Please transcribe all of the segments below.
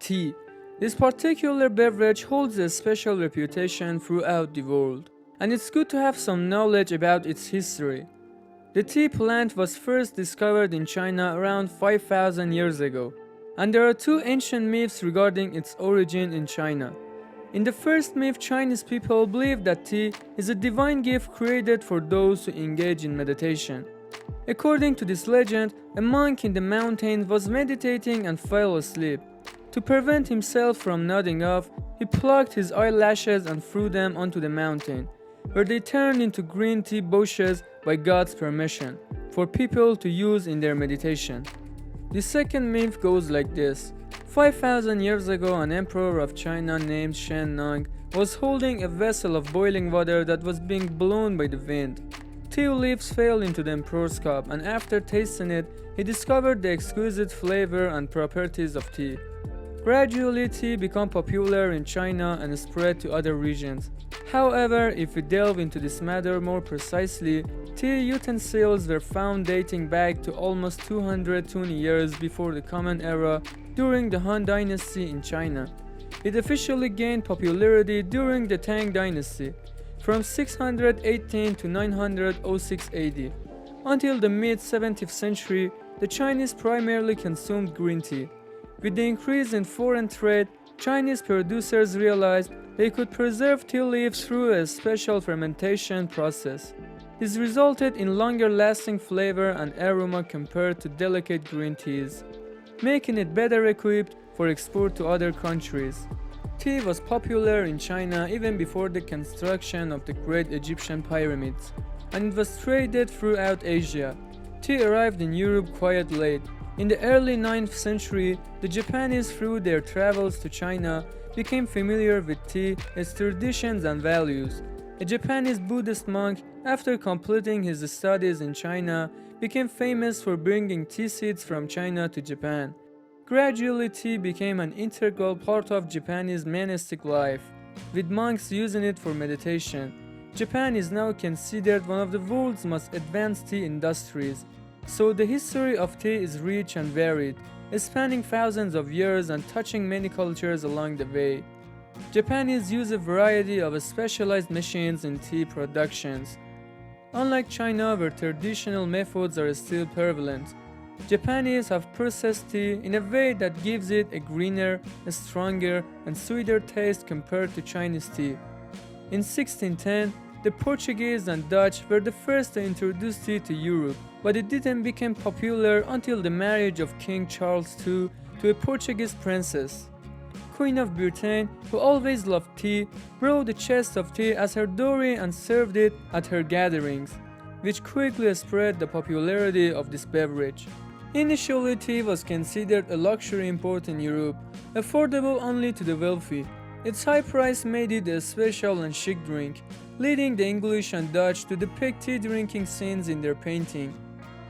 tea. This particular beverage holds a special reputation throughout the world, and it's good to have some knowledge about its history. The tea plant was first discovered in China around 5,000 years ago, and there are two ancient myths regarding its origin in China. In the first myth, Chinese people believe that tea is a divine gift created for those who engage in meditation. According to this legend, a monk in the mountains was meditating and fell asleep. To prevent himself from nodding off, he plucked his eyelashes and threw them onto the mountain, where they turned into green tea bushes by God's permission, for people to use in their meditation. The second myth goes like this. 5,000 years ago, an emperor of China named Shen Nong was holding a vessel of boiling water that was being blown by the wind. Tea leaves fell into the emperor's cup, and after tasting it, he discovered the exquisite flavor and properties of tea. Gradually, tea became popular in China and spread to other regions. However, if we delve into this matter more precisely, tea utensils were found dating back to almost 220 years before the Common Era during the Han Dynasty in China. It officially gained popularity during the Tang Dynasty, from 618 to 906 AD. Until the mid-17th century, the Chinese primarily consumed green tea. With the increase in foreign trade, Chinese producers realized they could preserve tea leaves through a special fermentation process. This resulted in longer-lasting flavor and aroma compared to delicate green teas, making it better equipped for export to other countries. Tea was popular in China even before the construction of the great Egyptian pyramids, and it was traded throughout Asia. Tea arrived in Europe quite late. In the early 9th century, the Japanese, through their travels to China, became familiar with tea, its traditions and values. A Japanese Buddhist monk, after completing his studies in China, became famous for bringing tea seeds from China to Japan. Gradually, tea became an integral part of Japanese monastic life, with monks using it for meditation. Japan is now considered one of the world's most advanced tea industries, so the history of tea is rich and varied, spanning thousands of years and touching many cultures along the way. Japanese use a variety of specialized machines in tea productions. Unlike China, where traditional methods are still prevalent, Japanese have processed tea in a way that gives it a greener, stronger, and sweeter taste compared to Chinese tea. In 1610, the Portuguese and Dutch were the first to introduce tea to Europe, but it didn't become popular until the marriage of King Charles II to a Portuguese princess. Queen of Britain, who always loved tea, brought a chest of tea as her dowry and served it at her gatherings, which quickly spread the popularity of this beverage. Initially, tea was considered a luxury import in Europe, affordable only to the wealthy. Its high price made it a special and chic drink, leading the English and Dutch to depict tea drinking scenes in their painting.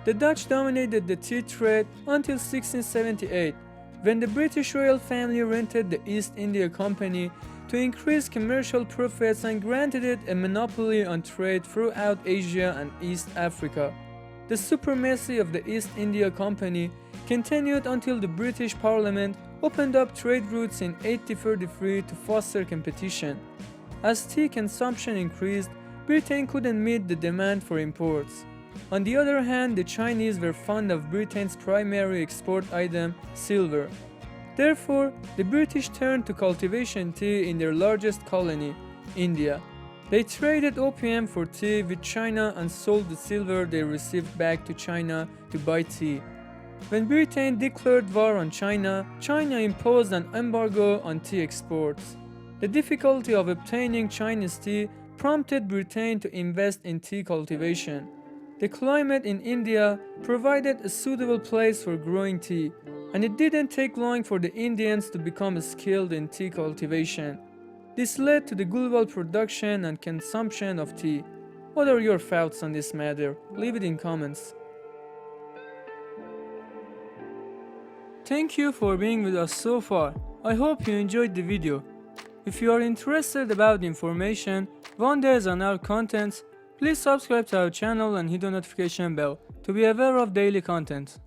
The Dutch dominated the tea trade until 1678, when the British royal family rented the East India Company to increase commercial profits and granted it a monopoly on trade throughout Asia and East Africa. The supremacy of the East India Company continued until the British Parliament opened up trade routes in 1833 to foster competition. As tea consumption increased, Britain couldn't meet the demand for imports. On the other hand, the Chinese were fond of Britain's primary export item, silver. Therefore, the British turned to cultivation tea in their largest colony, India. They traded opium for tea with China and sold the silver they received back to China to buy tea. When Britain declared war on China, China imposed an embargo on tea exports. The difficulty of obtaining Chinese tea prompted Britain to invest in tea cultivation. The climate in India provided a suitable place for growing tea, and it didn't take long for the Indians to become skilled in tea cultivation. This led to the global production and consumption of tea. What are your thoughts on this matter? Leave it in comments. Thank you for being with us so far. I hope you enjoyed the video. If you are interested about information, wonders on our contents, please subscribe to our channel and hit the notification bell to be aware of daily content.